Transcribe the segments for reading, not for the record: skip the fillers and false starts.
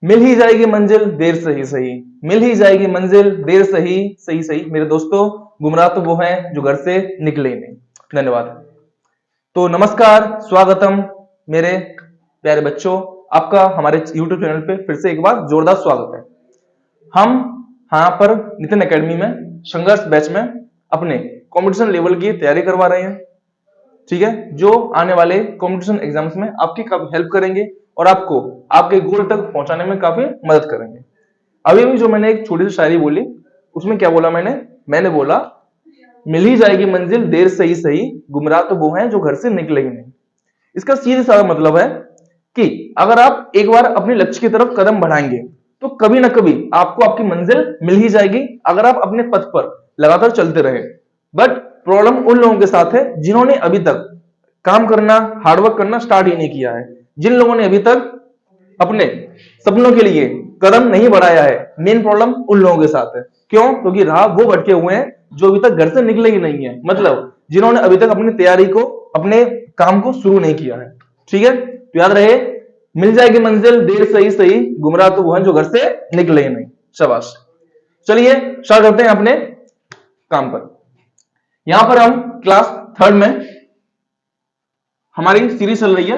मिल ही जाएगी मंजिल देर सही सही, मिल ही जाएगी मंजिल देर सही सही सही। मेरे दोस्तों, गुमराह तो वो हैं जो घर से निकले ही नहीं। धन्यवाद। तो नमस्कार, स्वागतम मेरे प्यारे बच्चों, आपका हमारे YouTube चैनल पे फिर से एक बार जोरदार स्वागत है। हम यहाँ पर नितिन एकेडमी में संघर्ष बैच में अपने कंपटीशन लेवल की तैयारी करवा रहे हैं, ठीक है, जो आने वाले कंपटीशन एग्जाम्स में आपकी काफी हेल्प करेंगे और आपको आपके गोल तक पहुंचाने में काफी मदद करेंगे। अभी भी जो मैंने एक छोटी सी शायरी बोली, उसमें क्या बोला मैंने बोला मिल ही जाएगी मंजिल देर सही सही, गुमराह तो वो हैं जो घर से निकलेंगे नहीं। इसका सीधे साधा मतलब है कि अगर आप एक बार अपने लक्ष्य की तरफ कदम बढ़ाएंगे तो कभी ना कभी आपको आपकी मंजिल मिल ही जाएगी, अगर आप अपने पथ पर लगातार चलते रहे। बट प्रॉब्लम उन लोगों के साथ है जिन्होंने अभी तक काम करना, हार्डवर्क करना स्टार्ट ही नहीं किया है, जिन लोगों ने अभी तक अपने सपनों के लिए कदम नहीं बढ़ाया है। मेन प्रॉब्लम उन लोगों के साथ है। क्यों? क्योंकि राह वो भटके हुए हैं जो अभी तक घर से निकले ही नहीं है, मतलब जिन्होंने अभी तक अपनी तैयारी को, अपने काम को शुरू नहीं किया है। ठीक है, तो याद रहे, मिल जाएगी मंजिल देर सही सही, गुमराह तो वो हैं जो घर से निकले ही नहीं। शाबाश। चलिए स्टार्ट करते हैं अपने काम पर। यहां पर हम क्लास 3 में हमारी सीरीज चल रही है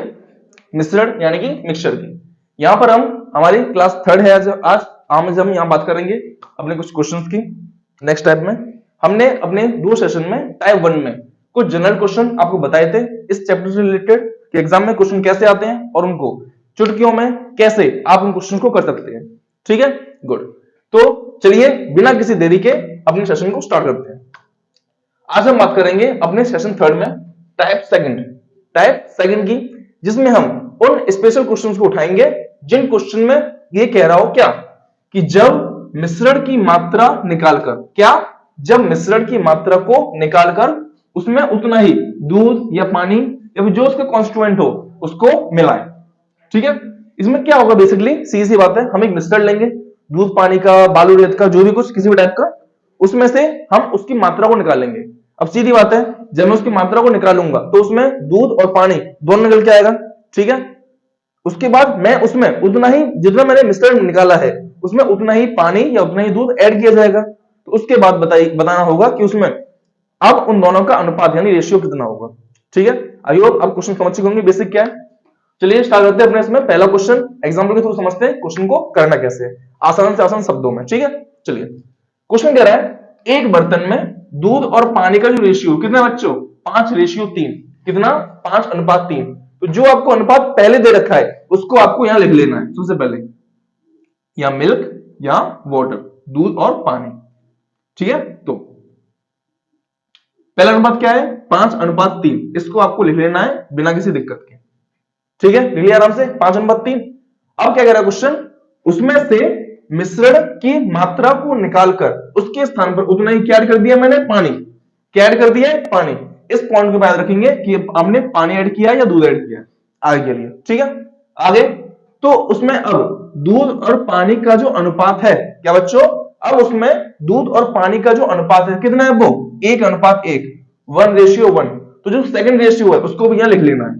मिश्रण यानी कि मिक्सचर की। यहां पर हमारी क्लास 3 है आज हम यहां बात करेंगे अपने कुछ क्वेश्चंस की। नेक्स्ट टाइप में हमने अपने 2 सेशन में टाइप 1 में कुछ जनरल क्वेश्चन आपको बताए थे इस चैप्टर से रिलेटेड कि एग्जाम में क्वेश्चन कैसे आते हैं और उनको चुटकियों में कैसे आप उन क्वेश्चन को कर सकते हैं। ठीक है, गुड। तो चलिए बिना किसी देरी के अपने सेशन को स्टार्ट करते हैं। आज हम बात करेंगे अपने सेशन 3 में टाइप सेकंड की, जिसमें हम उन स्पेशल क्वेश्चंस को उठाएंगे जिन क्वेश्चन में ये कह रहा हो क्या कि जब मिश्रण की मात्रा निकालकर, क्या जब मिश्रण की मात्रा को निकालकर उसमें उतना ही दूध या पानी या फिर जो उसका कॉन्स्टिट्यूएंट हो उसको मिलाएं। ठीक है, इसमें क्या होगा, बेसिकली सीधी बात है, हम एक मिश्रण लेंगे दूध पानी का, बालू रेत का, जो भी कुछ किसी भी टाइप का, उसमें से हम उसकी मात्रा को निकालेंगे। अब सीधी बात है, जब मैं उसकी मात्रा को निकालूंगा तो उसमें दूध और पानी दोनों निकल के आएगा। ठीक है, उसके बाद मैं उसमें उतना ही, जितना मैंने मिश्रण निकाला है उसमें उतना ही पानी या उतना ही दूध ऐड किया जाएगा। तो उसके बाद बताना होगा कि उसमें अब उन दोनों का अनुपात यानी रेशियो कितना होगा। ठीक है, आई होप आप क्वेश्चन समझ चुके होंगे बेसिक क्या है। चलिए स्टार्ट करते हैं अपने इसमें पहला क्वेश्चन, एग्जाम्पल के थ्रू समझते हैं क्वेश्चन को करना कैसे है, आसान से आसान शब्दों में। ठीक है, चलिए क्वेश्चन कह रहा है एक बर्तन में दूध और पानी का जो रेशियो कितना बच्चों, 5:3, कितना, 5:3। तो जो आपको अनुपात पहले दे रखा है उसको आपको यहां लिख लेना है सबसे पहले, या मिल्क या वाटर, दूध और पानी। ठीक है, तो पहला अनुपात क्या है, 5:3, इसको आपको लिख लेना है बिना किसी दिक्कत के। ठीक है, लिख लिया आराम से, 5:3। अब क्या कह रहा है क्वेश्चन, उसमें से मिश्रण की मात्रा को निकालकर उसके स्थान पर उतना ही क्या ऐड कर दिया मैंने, पानी। क्या ऐड कर दिया, पानी। इस पॉइंट को याद रखेंगे कि आपने पानी ऐड किया या दूध ऐड किया आगे के लिए। ठीक है, आगे तो उसमें अब दूध और पानी का जो अनुपात है क्या बच्चों, अब उसमें दूध और पानी का जो अनुपात है कितना है, वो 1:1, 1:1। तो जो सेकंड रेशियो है उसको भी यहां लिख लेना है।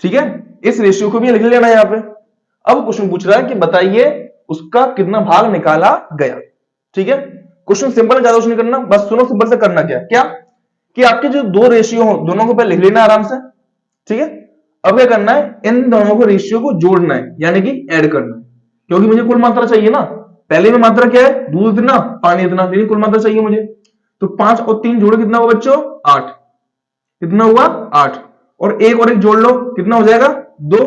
ठीक है, इस रेशियो को भी लिख लेना है यहां पे। अब क्वेश्चन पूछ रहा है कि बताइए उसका कितना भाग निकाला गया। ठीक है, क्वेश्चन सिंपल है, ज्यादा कुछ नहीं करना, बस सुनो सिंपल से करना क्या कि आपके जो 2 रेशियो हो दोनों को पहले लिख लेना आराम से। ठीक है, अब क्या करना है, इन दोनों को रेशियो को जोड़ना है यानी कि ऐड करना है, क्योंकि मुझे कुल मात्रा चाहिए ना। पहले में मात्रा क्या है, दूध इतना, पानी इतना, फिर कुल मात्रा चाहिए मुझे। तो 5 और 3 जोड़ो कितना हुआ बच्चों, 8। कितना हुआ, 8। और एक जोड़ लो कितना हो जाएगा, 2।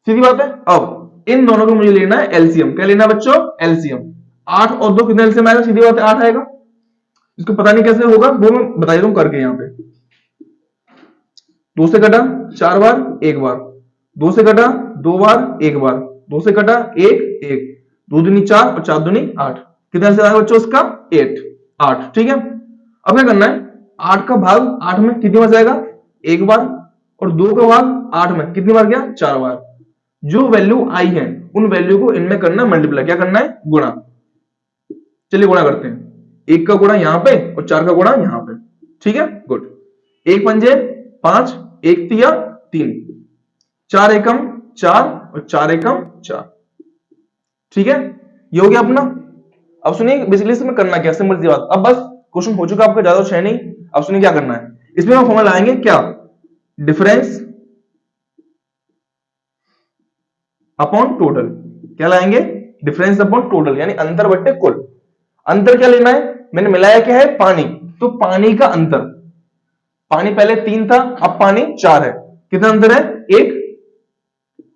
सीधी बात है। अब इन दोनों को मुझे लेना है एलसीएम। क्या लेना है बच्चों, एलसीएम। 8 और 2 कितना एलसीएम आएगा, सीधी बात है 8 आएगा। इसको पता नहीं कैसे होगा, वो मैं बता देता हूं करके। यहां पे 2 से कटा 4 बार, 1 बार, 2 से कटा 2 बार, 1 बार, 2 से कटा 1, 2 दूनी 4 और 4 दूनी 8। कितना एलसीएम आएगा बच्चों उसका, 8। ठीक है, अब क्या करना है, 8 का भाग 8 में कितनी बार जाएगा, 1 बार, और 2 का भाग 8 में कितनी बार गया, 4 बार। जो वैल्यू आई है उन वैल्यू को इनमें करना है मल्टीप्लाई। क्या करना है, गुणा। चलिए गुणा करते हैं, 1 का गुणा यहां पे और 4 का गुणा यहां पे। ठीक है, गुड। 1 पंजे 5, 1 तिया 3, 4 एकम 4 और 4 एकम 4। ठीक है, ये हो गया अपना। अब सुनिए बेसिकली इसमें करना क्या, सिंपल सी बात। अब बस क्वेश्चन हो चुका आपका, ज्यादा है नहीं। अब सुनिए क्या करना है, इसमें हम फॉर्मूला लाएंगे क्या, डिफरेंस अपॉन टोटल। क्या लाएंगे, डिफरेंस अपॉन टोटल, यानी अंतर बट्टे कुल। अंतर क्या लेना है, मैंने मिलाया क्या है, पानी, तो पानी का अंतर। पानी पहले 3 था, अब पानी 4 है। कितना अंतर है, 1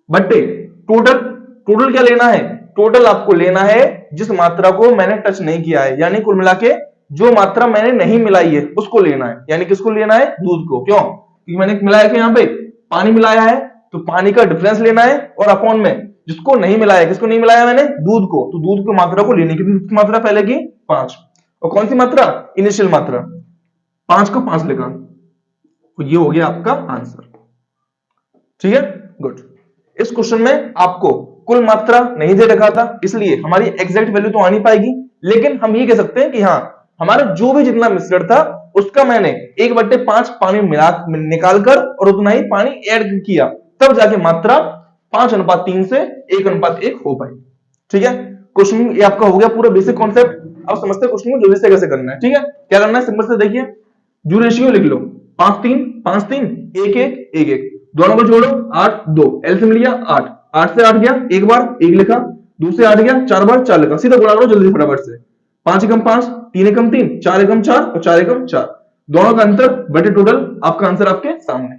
बट्टे टोटल। टोटल क्या लेना है, टोटल आपको लेना है जिस मात्रा को मैंने टच नहीं किया है, यानी कुल मिला के जो मात्रा मैंने नहीं मिलाई है उसको लेना है। यानी किसको लेना है, दूध को। क्यों, क्योंकि मैंने मिलाया कि यहाँ पे पानी मिलाया है, तो पानी का डिफरेंस लेना है, और अपॉन में जिसको नहीं मिलाया, किसको नहीं मिलाया मैंने, दूध को, तो दूध की मात्रा को लेनी। कितनी मात्रा पहले की, 5। और कौन सी मात्रा, इनिशियल मात्रा, 5 को 5 लिखा, तो ये हो गया आपका आंसर। ठीक है, गुड। इस क्वेश्चन में आपको कुल मात्रा नहीं दे रखा था, इसलिए हमारी एग्जैक्ट वैल्यू तो आ नहीं पाएगी, लेकिन हम ये कह सकते हैं कि हाँ, हमारा जो भी जितना मिश्रण था उसका मैंने 1/5 पानी मिला निकाल कर और उतना ही पानी ऐड किया, तब जाके मात्रा 5:3 से 1:1 हो पाई। ठीक है, क्वेश्चन ये आपका हो गया पूरा बेसिक कॉन्सेप्ट। अब समझते हैं क्वेश्चन को जल्दी से कैसे करना है। ठीक है, क्या करना है, सिंपल से देखिए, जो रेशियो लिख लो, 5-3 5-3 1-1 1-1, दोनों को जोड़ो, 8 2, एलसीएम लिया 8, 8 से 8 गया, एक बार 1 लिखा, 2 से 8 गया, 4 बार 4 लिखा, सीधा गुणा करो जल्दी फटाफट से, 5 एकम 5, 3 एकम 3, 4 एकम 4 और 4 एकम 4, दोनों का अंतर बटे टोटल, आपका आंसर आपके सामने।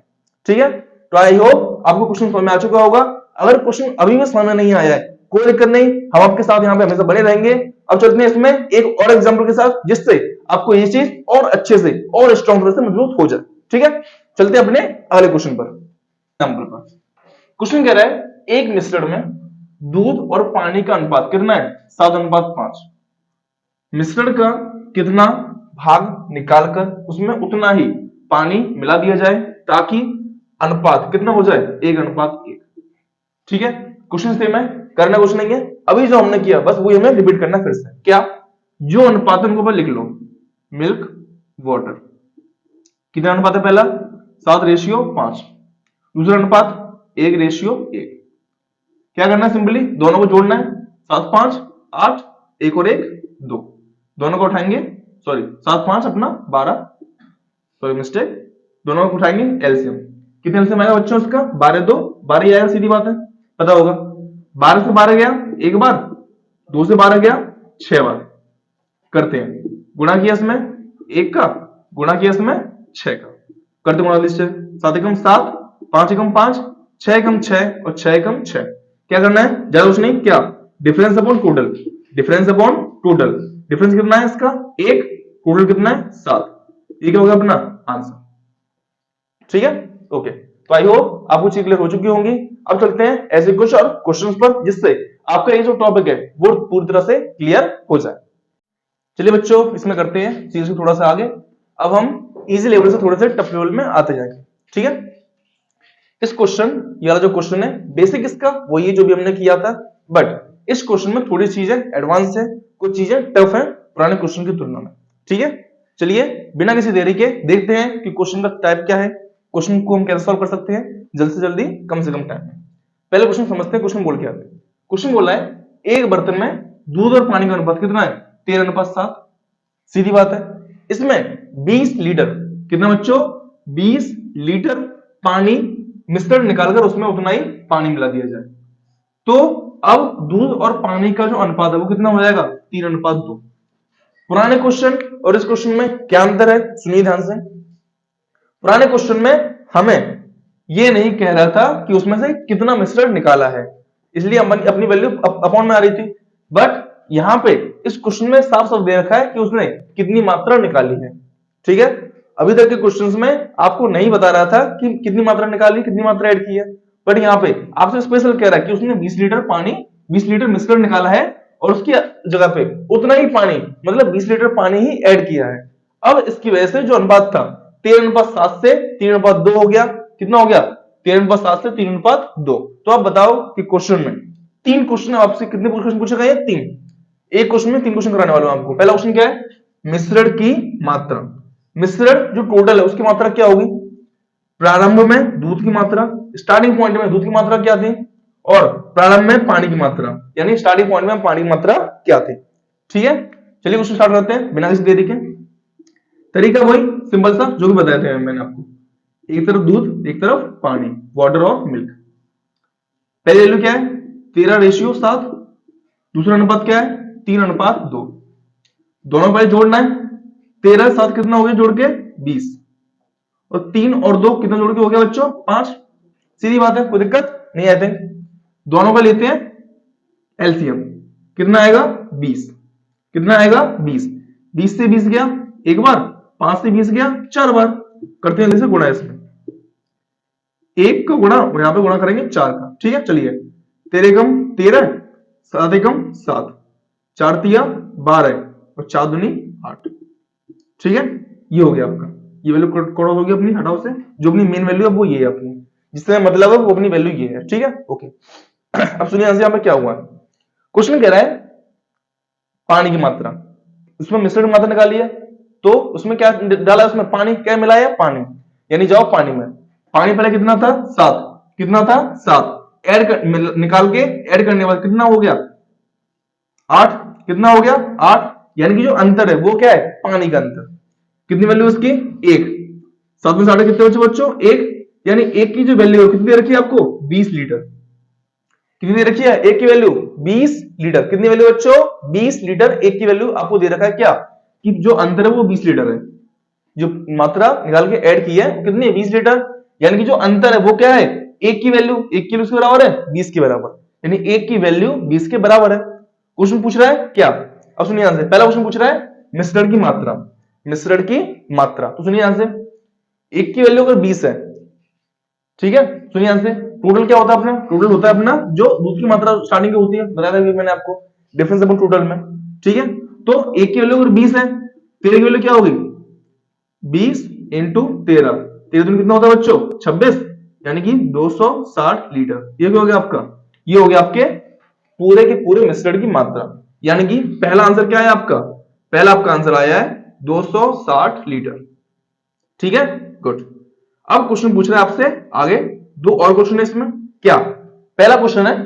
ठीक है, तो आई होप आपको क्वेश्चन समझ में आ चुका होगा। अगर क्वेश्चन अभी भी समझ में नहीं आया है, कोई दिक्कत नहीं, हम आपके साथ यहाँ पे हमेशा बने रहेंगे। अब चलते हैं इसमें एक और एग्जांपल के साथ, जिससे आपको ये चीज और अच्छे से और स्ट्रॉन्ग तरह से मजबूत हो जाए। ठीक है, चलते हैं अपने अगले क्वेश्चन पर। एग्जांपल पर क्वेश्चन कह रहा है, एक मिश्रण में दूध और पानी का अनुपात कितना है, 7:5। मिश्रण का कितना भाग निकालकर उसमें उतना ही पानी मिला दिया जाए ताकि अनुपात कितना हो जाए, 1:1। ठीक है, क्वेश्चन सेम है, करना कुछ नहीं है, अभी जो हमने किया बस वही हमें रिपीट करना फिर से। क्या, जो अनुपात उनको ऊपर लिख लो, मिल्क वाटर। कितना अनुपात है, पहला 7:5, दूसरा अनुपात 1:1। क्या करना है, सिंपली दोनों को जोड़ना है, 7 5 8, 1 और 1 2, दोनों को उठाएंगे, सॉरी 7 5 अपना 12, सॉरी मिस्टेक, दोनों को उठाएंगे एलसीएम। कितने एलसीएम आएगा बच्चों उसका, 12 2 12 ही आएगा, सीधी बात है, पता होगा। 12 से 12 गया एक बार, 2 से 12 गया 6 बार, करते हैं गुणा किया इसमें 1 का, गुणा किया इसमें 6 का, करते गुणा से 7 एकम 7, 5 एकम 5, 6 एकम 6 और 6 एकम 6। क्या करना है, ज्यादा कुछ नहीं, क्या, difference upon total, difference upon total, difference कितना है इसका 1, टोटल कितना है 7, ये क्या होगा अपना आंसर। ठीक है, ओके, तो आई होप आपको चीज क्लियर हो चुकी होंगी। अब चलते हैं ऐसे कुछ और क्वेश्चंस पर, जिससे आपका ये जो टॉपिक है वो पूरी तरह से क्लियर हो जाए। चलिए बच्चों, इसमें करते हैं चीज को थोड़ा सा आगे। अब हम इजी लेवल से थोड़े से टफ लेवल में आते जाएंगे। ठीक है, इस क्वेश्चन, ये वाला जो क्वेश्चन है बेसिक इसका वही है जो भी हमने किया था, बट इस क्वेश्चन में थोड़ी चीजें एडवांस है, कुछ चीजें टफ है पुराने क्वेश्चन की तुलना में। ठीक है, चलिए बिना किसी देरी के देखते हैं कि क्वेश्चन का टाइप क्या है, क्वेश्चन को हम कैसे सॉल्व कर सकते हैं जल्द से जल्दी, कम से कम टाइम में। पहले क्वेश्चन समझते हैं, क्वेश्चन बोल के आते हैं। क्वेश्चन बोला है, एक बर्तन में दूध और पानी का अनुपात कितना है, 13:7। सीधी बात है, इसमें 20 लीटर, कितना बच्चों, 20 लीटर पानी मिश्रण निकालकर उसमें उतना ही पानी मिला दिया जाए, तो अब दूध और पानी का जो अनुपात है वो कितना हो जाएगा, 3:2। पुराने क्वेश्चन और इस क्वेश्चन में क्या अंतर है, सुनिए ध्यान से। पुराने क्वेश्चन में हमें ये नहीं कह रहा था कि उसमें से कितना मिश्रण निकाला है, इसलिए अपनी वैल्यू अपॉन में आ रही थी, बट यहां पे इस क्वेश्चन में साफ साफ दे रखा है कि उसने कितनी मात्रा निकाली है। ठीक है, अभी तक के क्वेश्चंस में आपको नहीं बता रहा था कि कितनी मात्रा निकाली, कितनी मात्रा ऐड की है, बट यहाँ पे आपसे स्पेशल कह रहा है कि उसने 20 लीटर पानी, 20 लीटर मिश्रण निकाला है और उसकी जगह पे उतना ही पानी, मतलब 20 लीटर पानी ही ऐड किया है। अब इसकी वजह से जो अनुपात था 13:7 से 3:2 हो गया, कितना हो गया, 13:7 से 3:2। तो आप बताओ कि क्वेश्चन में 3 क्वेश्चन आपसे कितने क्वेश्चन पूछे गए, 3, एक क्वेश्चन में 3 क्वेश्चन कराने वाला हूं आपको। पहला क्वेश्चन क्या है, मिश्रण की मात्रा, मिश्रण जो टोटल है उसकी मात्रा क्या होगी, प्रारंभ में दूध की मात्रा, स्टार्टिंग पॉइंट में दूध की मात्रा क्या थी और प्रारंभ में पानी की मात्रा, यानी स्टार्टिंग पॉइंट में पानी की मात्रा क्या थी। ठीक है, चलिए क्वेश्चन स्टार्ट करते हैं बिना किसी देरी के। तरीका वही सिंपल सा जो भी बताए थे मैंने आपको, एक तरफ दूध एक तरफ पानी, वाटर और मिल्क। पहले वैल्यू क्या है 13:7, दूसरा अनुपात क्या है 3:2। दोनों पहले जोड़ना है, 13:7 कितना हो गया जोड़ के 20, और 3 और 2 कितना जोड़ के हो गया बच्चों 5। सीधी बात है, कोई दिक्कत नहीं आते। दोनों का लेते हैं एलसीएम, कितना आएगा 20, कितना आएगा 20, 20 से 20 गया एक बार, 5 से 20 गया 4 बार, करते हैं जैसे गुणा, इसमें एक का गुणा और यहां पे गुणा करेंगे 4 का। ठीक है, चलिए 13 13, 7 7, 4 तिया 12 और 4 दूनी 8। ठीक है, ये हो गया आपका, ये वैल्यू क्रॉस हो गई अपनी, हटाओ से, जो अपनी मेन वैल्यू है वो ये है अपनी, जिससे मतलब है वो अपनी वैल्यू ये है। ठीक है, ओके। अब सुनिए यहां पे क्या हुआ है, क्वेश्चन कह रहा है पानी की मात्रा, उसमें मिश्रण की मात्रा निकाली है, तो उसमें क्या डाला, उसमें पानी क्या मिलाया पानी, यानी जाओ पानी में, पानी पहले कितना था 7, कितना था 7, ऐड निकाल के ऐड करने के बाद कितना हो गया 8, कितना हो गया 8, यानी कि जो अंतर है वो क्या है पानी का अंतर। कितनी वैल्यू उसकी 1, 7 में 8 कितने बचे बच्चों 1, यानी 1 की जो वैल्यू है कितनी दे रखी है आपको 20 लीटर। कितनी दे रखी है 1 की वैल्यू 20 लीटर, कितनी वैल्यू बच्चों 20 लीटर, 1 की वैल्यू आपको दे रखा है क्या कि जो अंतर है वो 20 लीटर है, जो मात्रा निकाल के ऐड की है कितनी है 20 लीटर, यानी कि जो अंतर है वो क्या है 1 की वैल्यू, 1 की किसके बराबर है 20 के बराबर, यानी 1 की वैल्यू 20 के बराबर है। क्वेश्चन पूछ रहा है क्या, अब सुनिए यहां से, पहला क्वेश्चन पूछ रहा है मिश्रण की मात्रा, मिश्रण की मात्रा, तो सुनिए यहां से 1 की वैल्यू अगर 20 है, ठीक है, सुनिए यहां से टोटल क्या होता है अपना, टोटल होता है अपना जो दूध की मात्रा स्टार्टिंग में होती है, बताया था मैंने आपको डिफरेंस अपन टोटल में। ठीक है, तो 1 की वैल्यू अगर 20 है, 13 की वैल्यू क्या होगी 20 इंटू 13, 13 दिन कितना होता है बच्चों 26, यानी कि 260 लीटर। ये क्या हो गया आपका, ये हो गया आपके पूरे के पूरे मिश्रण की मात्रा, यानी कि पहला आंसर क्या है आपका, पहला आपका आंसर आया है 260 लीटर। ठीक है, गुड। अब क्वेश्चन पूछ रहा है आपसे आगे, दो और क्वेश्चन है इसमें, क्या पहला क्वेश्चन है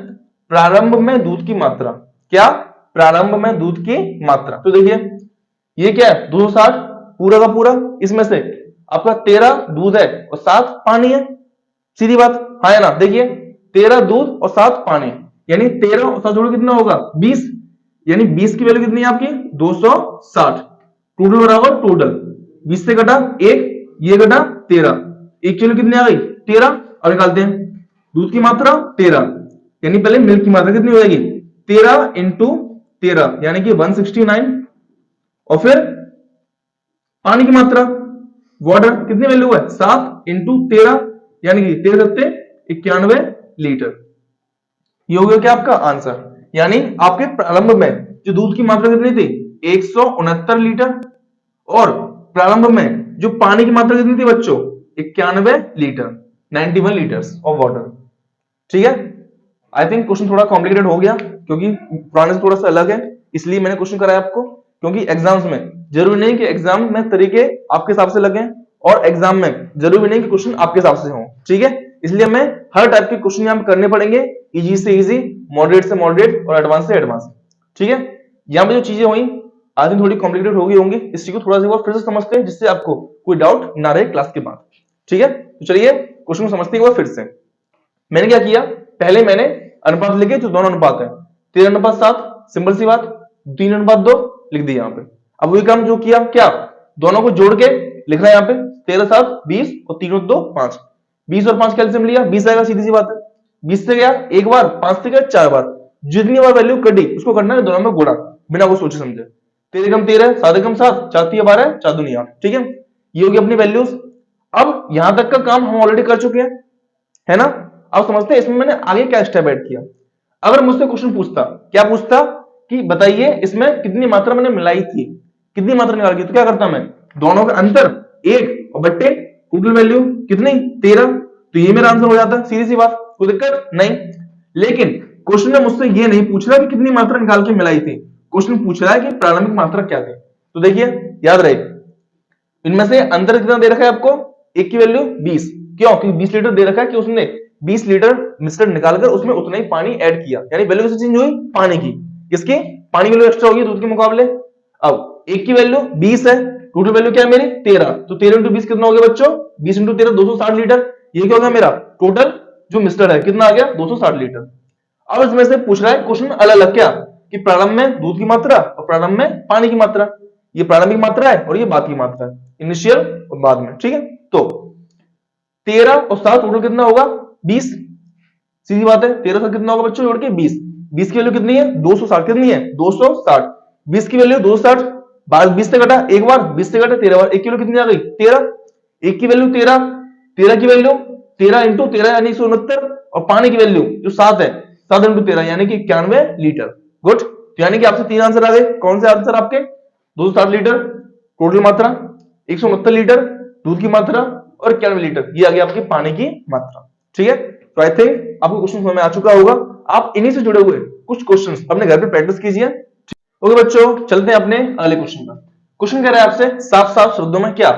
प्रारंभ में दूध की मात्रा, क्या प्रारंभ में दूध की मात्रा, तो देखिए ये क्या है 260 पूरा का पूरा, इसमें से आपका 13 दूध है और 7 पानी है, सीधी बात हाँ है ना, देखिए 13 दूध और 7 पानी, यानी 13 और 7 जोड़ कितना होगा 20, यानी 20 की वैल्यू कितनी है आपकी 260, टोटल बराबर टोटल 20 से घटा 1, ये घटा 13, 1 की वैल्यू कितनी आ गई 13, और निकालते हैं दूध की मात्रा 13, यानी पहले मिल्क की मात्रा कितनी हो जाएगी 13 इंटू 13 यानी कि 169, और फिर पानी की मात्रा वाटर कितनी वैल्यू है 7 इंटू 13 यानी कि 13 लीटर। ये हो गया क्या आपका आंसर, यानी आपके प्रारंभ में जो दूध की मात्रा कितनी थी 169 लीटर, और प्रारंभ में जो पानी की मात्रा कितनी थी बच्चों 91 लीटर, 91 लीटर्स ऑफ वाटर। ठीक है, आई थिंक क्वेश्चन थोड़ा कॉम्प्लिकेटेड हो गया क्योंकि पुराने से थोड़ा सा अलग है, इसलिए मैंने क्वेश्चन कराया आपको, क्योंकि एग्जाम्स में जरूरी नहीं कि एग्जाम में तरीके आपके हिसाब से लगे, और एग्जाम में जरूरी नहीं कि क्वेश्चन आपके हिसाब से हो। ठीक है, इसलिए हमें हर टाइप के क्वेश्चन यहाँ करने पड़ेंगे, इजी से इजी, मॉडरेट से मॉडरेट, और एडवांस से एडवांस। ठीक है, यहाँ पे जो चीजें हुई आज थोड़ी कॉम्प्लिकेटेड होंगी, इस चीज को थोड़ा सा फिर से समझते हैं जिससे आपको कोई डाउट ना रहे क्लास के बाद। ठीक है, तो चलिए क्वेश्चन को समझते हैं फिर से। मैंने क्या किया, पहले मैंने अनुपात लिखे जो दोनों अनुपात है 13:7, सिंपल सी बात, 3:2 लिख दिया यहाँ पे। अब वही काम जो किया, क्या दोनों को जोड़ के लिखना है यहाँ पे 13:7 20 और 3:2 5, 20 और 5 कैल्सियम लिया 20 आएगा, सीधी सी बात है, 20 से गया एक बार, 5 से गया 4 बार, जितनी बार वैल्यू कटी उसको करना है दोनों में गुणा, बिना कुछ सोचे समझे, 13 13 7 7 4 3 12 4 दूनी 8। ठीक है, ये होगी अपनी वैल्यूज। अब यहां तक का काम हम ऑलरेडी कर चुके हैं, है ना। अब समझते हैं इसमें मैंने आगे क्या स्टेप ऐड किया। अगर मुझसे क्वेश्चन पूछता, क्या पूछता कि बताइए इसमें कितनी मात्रा मैंने मिलाई थी, कितनी मात्रा निकाल की, तो क्या करता मैं दोनों का अंतर 1 और बट्टे टोटल वैल्यू कितनी 13, तो ये मेरा आंसर हो जाता है, सीधी सी बात, कोई दिक्कत नहीं। लेकिन क्वेश्चन में मुझसे ये नहीं पूछ रहा कि कितनी मात्रा निकाल के मिलाई थी, क्वेश्चन पूछ रहा है कि प्रारंभिक मात्रा क्या थी। तो देखिए याद रहे, इनमें से अंतर कितना दे रखा है आपको, 1 की वैल्यू 20, क्यों, क्योंकि 20 लीटर दे रखा है कि उसने 20 लीटर मिक्सचर निकालकर उसमें उतना ही पानी ऐड किया, यानी वैल्यू कैसे चेंज हुई, पानी की, किसकी, पानी की वैल्यू एक्स्ट्रा होगी दूध के मुकाबले। अब एक की वैल्यू 20 है, टोटल वैल्यू क्या है मेरी 13, तो 13 इंटू 20 कितना हो गया बच्चों, 20 इंटू 13 260 लीटर। ये क्या हो गया मेरा टोटल जो मिक्सचर है, कितना आ गया 260 लीटर। अब इसमें से पूछ रहा है क्वेश्चन अलग अलग क्या, कि प्रारंभ में दूध की मात्रा और प्रारंभ में पानी की मात्रा, ये प्रारंभिक मात्रा है और ये बाद की मात्रा है, इनिशियल और बाद में, ठीक है। तो 13 और 7 टोटल कितना होगा 20, सीधी बात है, 13 से कितना होगा बच्चों जोड़ के 20, 20 की वैल्यू कितनी है 260, कितनी है 260, 20 की वैल्यू 260, 20 से घटा एक बार, 20 से घटा 13 बार, एक की वैल्यू कितनी आ गई 13, एक की वैल्यू 13, 13 की वैल्यू 13 इंटू 13 यानी 169, और पानी की वैल्यू जो 7 है 7 इंटू 13 यानी कि 91 लीटर। गुड, तो यानी कि आपसे 3 आंसर आ गए, कौन से आंसर आपके 260 लीटर टोटल मात्रा, 169 लीटर दूध की मात्रा और 91 लीटर ये आ गया आपकी पानी की मात्रा, ठीक है। तो आई थिंक आपको क्वेश्चन समझ में आ चुका होगा, आप इन्हीं से जुड़े हुए कुछ क्वेश्चंस अपने घर पे प्रैक्टिस कीजिए। ओके बच्चों, चलते हैं अपने अगले क्वेश्चन पर। क्वेश्चन कह रहा है आपसे साफ साफ शब्दों में क्या,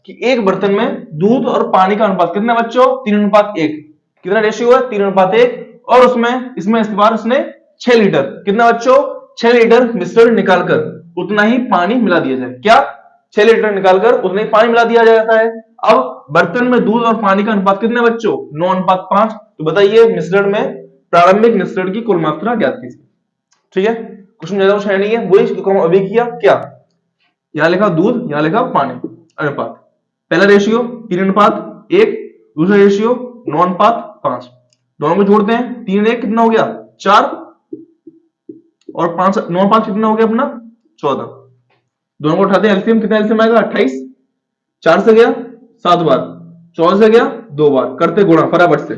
कि एक बर्तन में दूध और पानी का अनुपात कितना बच्चों 3:1, कितना रेशियो है 3:1, और उसमें इसमें इस बार उसने 6 लीटर, कितना बच्चों 6 लीटर मिश्रण निकालकर उतना ही पानी मिला दिया जाए, क्या 6 लीटर निकालकर उतना ही पानी मिला दिया जाता है। अब बर्तन में दूध और पानी का अनुपात कितना बच्चों 9:5, तो बताइए मिश्रण में प्रारंभिक मिश्रण की कुल मात्रा ज्ञात कीजिए, ठीक है। क्वेश्चन ज्यादा कुछ है नहीं है, वही जो हम अभी किया, क्या यहां लिखा दूध यहां लिखा पानी, अनुपात पहला रेशियो 3:1, दूसरा रेशियो 9:5, दोनों को जोड़ते हैं 3 1 कितना हो गया 4, और 5 9:5 कितना हो गया अपना 14, दोनों को उठाते हैं एलसीएम, कितना एलसीएम आएगा 28, 4 से गया 7 बार, 14 से गया 2 बार, करते गुणा फटाफट से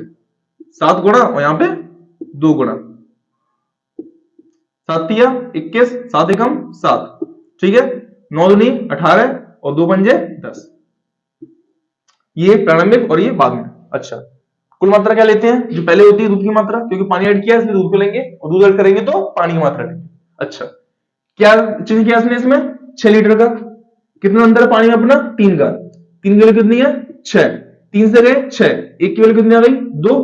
7 गुणा और यहां पे 2 गुणा, 7 तिया 21, 7 एकम 7, ठीक है, 9 दूनी 18 और 2 पंजे 10, ये प्रारंभिक और ये बाद में। अच्छा, कुल मात्रा क्या लेते हैं, जो पहले होती है दूध की मात्रा, क्योंकि पानी ऐड किया इसलिए दूध को लेंगे, और दूध ऐड करेंगे तो पानी की मात्रा लेंगे। अच्छा, क्या चिन्ह किया इसने इसमें 6 लीटर का, कितना अंदर पानी में अपना 3 का, 3 की वैल्यू कितनी है 6, 3 से गए 6, एक की वैल्यू कितनी आ गई 2,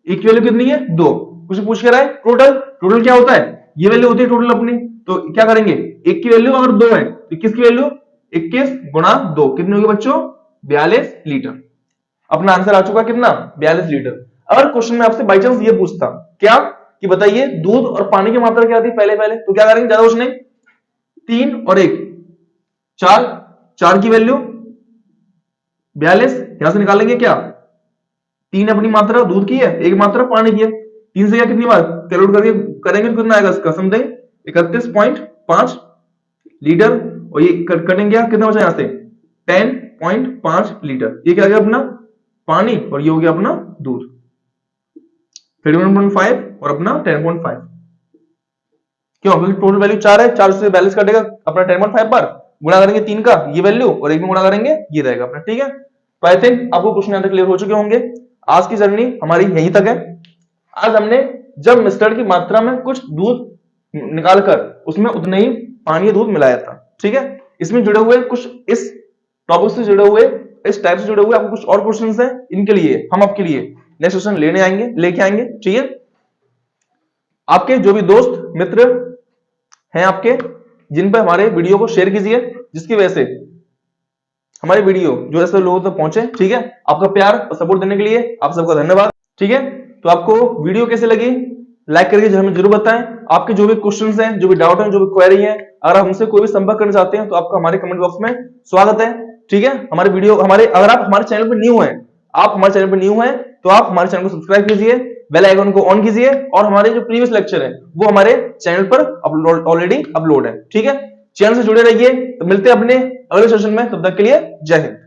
एक की वैल्यू कितनी है 2, कुछ पूछ कर रहा है टोटल, टोटल क्या होता है ये वैल्यू होती है टोटल अपनी, तो क्या करेंगे एक की वैल्यू अगर 2 है तो किसकी वैल्यू 21 गुणा 2 कितनी होगी बच्चों 42 लीटर। अपना आंसर आ चुका कितना 42 लीटर। अगर क्वेश्चन में आपसे बाई चांस ये पूछता क्या कि बताइए दूध और पानी की मात्रा क्या थी पहले पहले, तो क्या करेंगे ज्यादा कुछ नहीं, 3 और 1 4, 4 की वैल्यू 42 यहां से निकालेंगे, क्या 3 अपनी मात्रा दूध की है, एक मात्रा पानी की है, 3 से क्या कितनी बार कैलकुलेट करके करेंगे तो कितना आएगा इसका समथिंग 31.5 लीटर, और ये कटेंगे क्या कितना बचा यहां से 10.5 लीटर, ये क्या गया अपना पानी और ये हो गया अपना दूध 31.5 और अपना 10.5, क्यों क्योंकि टोटल वैल्यू 4 है, 4 से 42 कटेगा अपना 10.5 पर गुणा करेंगे 3 का ये वैल्यू और एक में गुणा करेंगे ये रहेगा अपना, ठीक है। तो आई थिंक आपको क्वेश्चन यहां तक क्लियर हो चुके होंगे। आज की जर्नी हमारी यहीं तक है। आज हमने जब मिश्रण की मात्रा में कुछ दूध निकालकर उसमें उतना ही पानी दूध मिलाया था, ठीक है। इसमें जुड़े हुए कुछ इस टॉपिक से जुड़े हुए इस टाइप से जुड़े हुए आपको कुछ और क्वेश्चंस हैं, इनके लिए हम आपके लिए नेक्स्ट क्वेश्चन लेके आएंगे, ठीक है। आपके जो भी दोस्त मित्र हैं आपके जिन पर हमारे वीडियो को शेयर कीजिए, जिसकी वजह से हमारी वीडियो जो ऐसे लोगों तक पहुंचे, ठीक है। आपका प्यार और सपोर्ट देने के लिए आप सबका धन्यवाद, ठीक है। तो आपको वीडियो कैसे लगी लाइक करके हमें जरूर बताएं। आपके जो भी क्वेश्चंस हैं, जो भी डाउट हैं, जो भी क्वेरी हैं, अगर आप हमसे कोई भी संपर्क करना चाहते हैं तो आपका हमारे कमेंट बॉक्स में स्वागत है, ठीक है। हमारे वीडियो अगर आप हमारे चैनल पर न्यू हैं, तो आप हमारे चैनल को सब्सक्राइब कीजिए, बेल आइकन को ऑन कीजिए, और हमारे जो प्रीवियस लेक्चर है वो हमारे चैनल पर ऑलरेडी अपलोड है, ठीक है। चैनल से जुड़े रहिए, तो मिलते हैं अपने अगले सेशन में, तब तक के लिए जय हिंद।